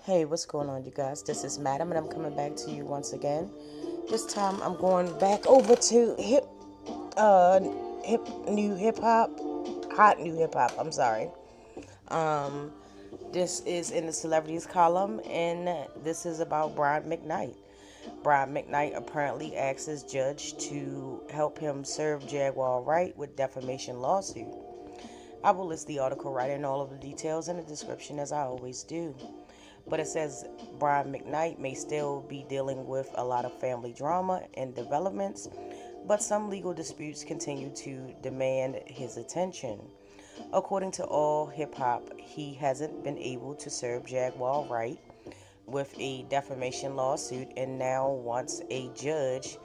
Hey, what's going on, you guys? This is Madam, and I'm coming back to you once again. This time, I'm going back over to uh, new hip hop, hot new hip hop. I'm sorry. Um, this is in the celebrities column, and this is about Brian McKnight. Brian McKnight apparently asked his judge to help him serve Jaguar Wright with defamation lawsuit. I will list the article right and all of the details in the description as I always do. But it says Brian McKnight may still be dealing with a lot of family drama and developments, but some legal disputes continue to demand his attention. According to All Hip Hop, he hasn't been able to serve Jaguar Wright with a defamation lawsuit and now wants a judge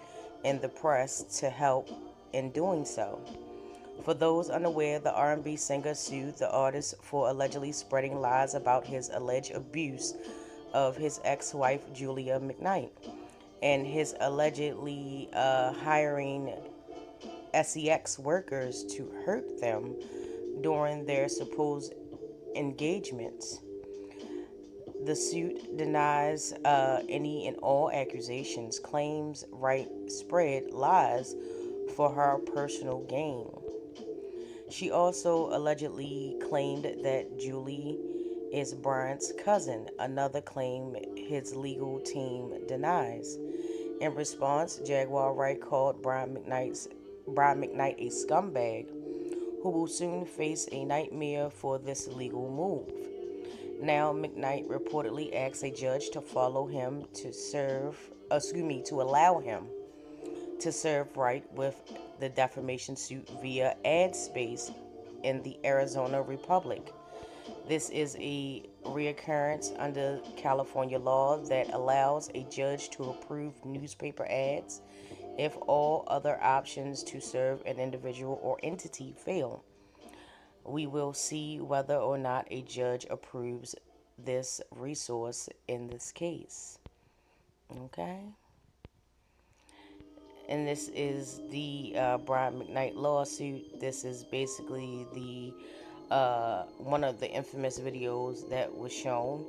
and the press to help in doing so. For those unaware, the R&B singer sued the artist for allegedly spreading lies about his alleged abuse of his ex-wife Julia McKnight and his allegedly hiring sex workers to hurt them during their supposed engagements. The suit denies any and all accusations, claims Wright spread lies for her personal gain. She also allegedly claimed that Julie is Bryant's cousin, another claim his legal team denies. In response, Jaguar Wright called Brian McKnight a scumbag who will soon face a nightmare for this legal move. Now, McKnight reportedly asked a judge to to allow him to serve Wright with the defamation suit via ad space in the Arizona Republic. This is a reoccurrence under California law that allows a judge to approve newspaper ads if all other options to serve an individual or entity fail. We will see whether or not a judge approves this resource in this case. Okay? And this is the Brian McKnight lawsuit. This is basically the one of the infamous videos that was shown.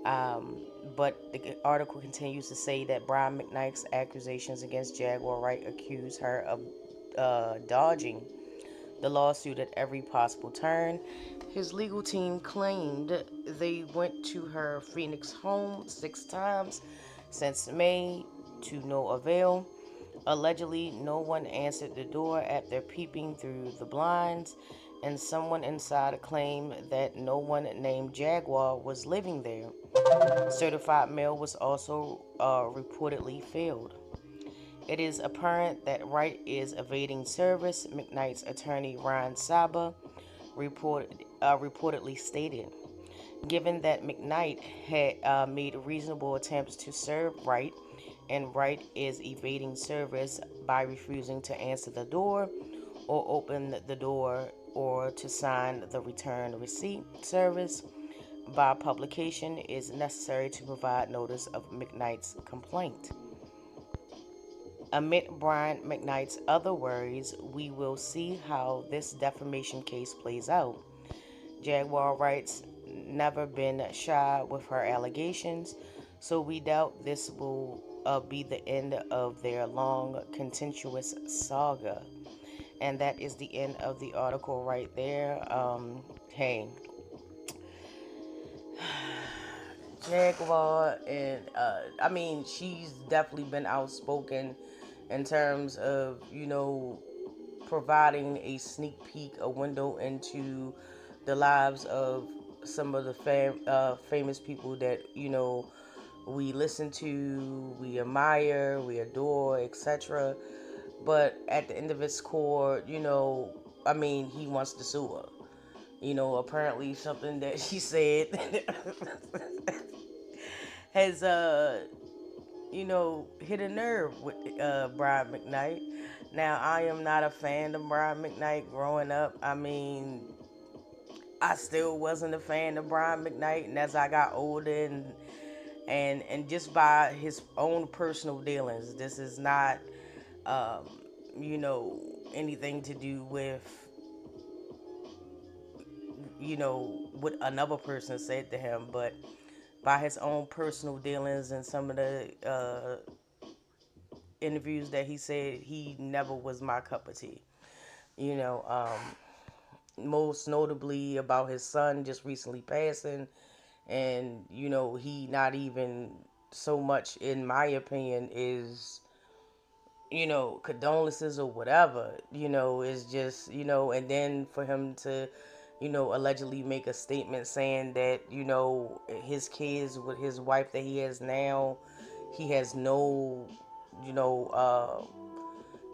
But the article continues to say that Brian McKnight's accusations against Jaguar Wright accuse her of dodging the lawsuit at every possible turn. His legal team claimed they went to her Phoenix home 6 times since May to no avail. Allegedly, no one answered the door after peeping through the blinds, and someone inside claimed that no one named Jaguar was living there. Certified mail was also reportedly failed. It is apparent that Wright is evading service, McKnight's attorney Ryan Saba reportedly stated. Given that McKnight had made reasonable attempts to serve Wright, and Wright is evading service by refusing to answer the door or open the door or to sign the return receipt, service by publication is necessary to provide notice of McKnight's complaint. Amid Brian McKnight's other worries, we will see how this defamation case plays out. Jaguar Wright's never been shy with her allegations, so we doubt this will be the end of their long, contentious saga. And that is the end of the article right there. Hey, Jaguar, and I mean, she's definitely been outspoken in terms of, providing a sneak peek, a window into the lives of some of the famous people that, we listen to, we admire, we adore, etc. But at the end of its core, I mean, he wants to sue her. Apparently something that she said has, hit a nerve with Brian McKnight. Now, I am not a fan of Brian McKnight growing up. I mean, I still wasn't a fan of Brian McKnight, and as I got older and just by his own personal dealings, this is not, um, anything to do with, what another person said to him, but by his own personal dealings and some of the interviews that he said, he never was my cup of tea. You know, most notably about his son just recently passing, and he not even so much, in my opinion, is condolences or whatever. Is just and then for him to allegedly make a statement saying that his kids with his wife that he has now, he has no you know uh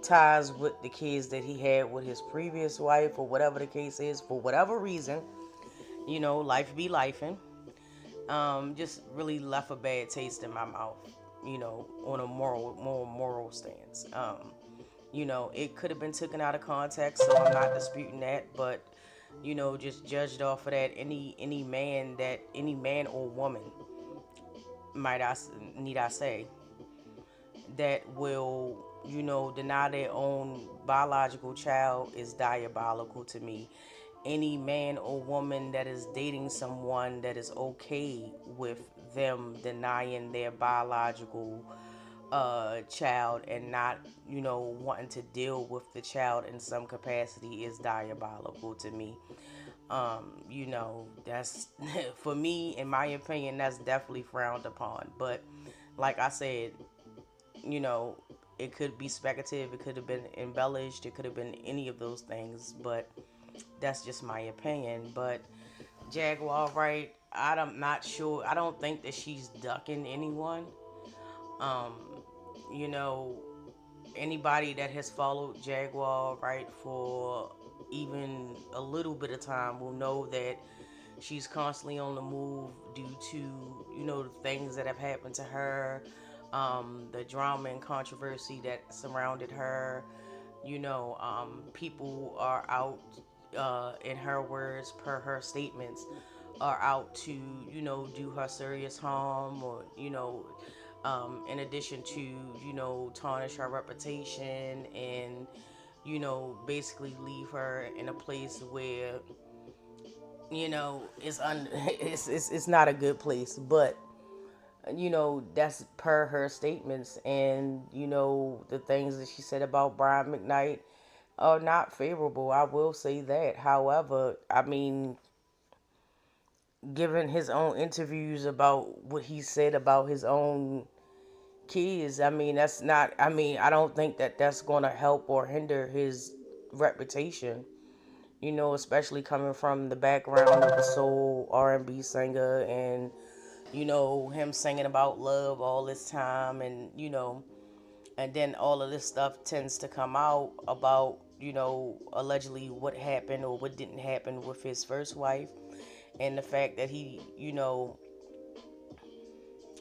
ties with the kids that he had with his previous wife, or whatever the case is, for whatever reason. Life be lifing. Just really left a bad taste in my mouth, on a more moral stance. It could have been taken out of context, so I'm not disputing that, but just judged off of that, any man or woman, might I need I say, that will deny their own biological child is diabolical to me. Any man or woman that is dating someone that is okay with them denying their biological child and not wanting to deal with the child in some capacity is diabolical to me. That's for me, in my opinion, that's definitely frowned upon. But like I said, you know, it could be speculative, it could have been embellished, it could have been any of those things, but that's just my opinion. But Jaguar Wright, I'm not sure. I don't think that she's ducking anyone. Um, you know, Anybody that has followed Jaguar Wright for even a little bit of time will know that she's constantly on the move due to the things that have happened to her, the drama and controversy that surrounded her. People are out, in her words, per her statements, are out to do her serious harm, or in addition to tarnish her reputation, and basically leave her in a place where it's not a good place. But that's per her statements, and the things that she said about Brian McKnight are not favorable. I will say that. However, I mean, given his own interviews about what he said about his own kids, I mean, that's not, I mean, I don't think that that's going to help or hinder his reputation, especially coming from the background of a soul R&B singer, and him singing about love all this time, and and then all of this stuff tends to come out about allegedly what happened or what didn't happen with his first wife, and the fact that he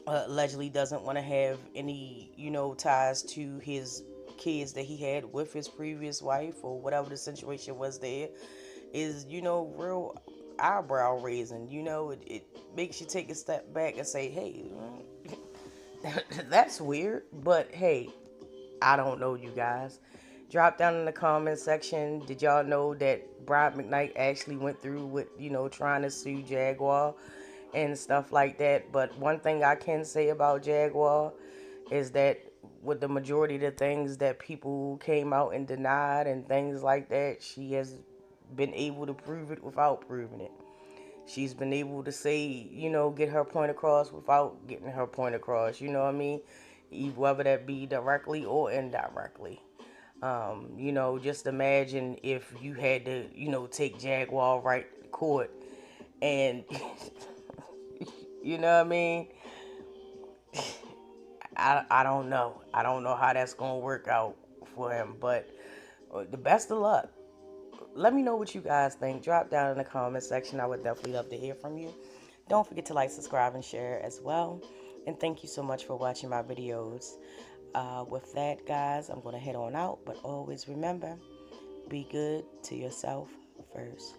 allegedly doesn't want to have any ties to his kids that he had with his previous wife, or whatever the situation was there, is real eyebrow raising. It makes you take a step back and say, hey, that's weird. But hey, I don't know, you guys. Drop down in the comment section. Did y'all know that Brian McKnight actually went through with, trying to sue Jaguar and stuff like that? But one thing I can say about Jaguar is that with the majority of the things that people came out and denied and things like that, she has been able to prove it without proving it. She's been able to say, get her point across without getting her point across. You know what I mean? Whether that be directly or indirectly. Just imagine if you had to, take Jaguar Wright to court, and you know what I mean? I don't know. I don't know how that's going to work out for him, but the best of luck. Let me know what you guys think. Drop down in the comment section. I would definitely love to hear from you. Don't forget to like, subscribe, and share as well. And thank you so much for watching my videos. With that, guys, I'm going to head on out. But always remember, be good to yourself first.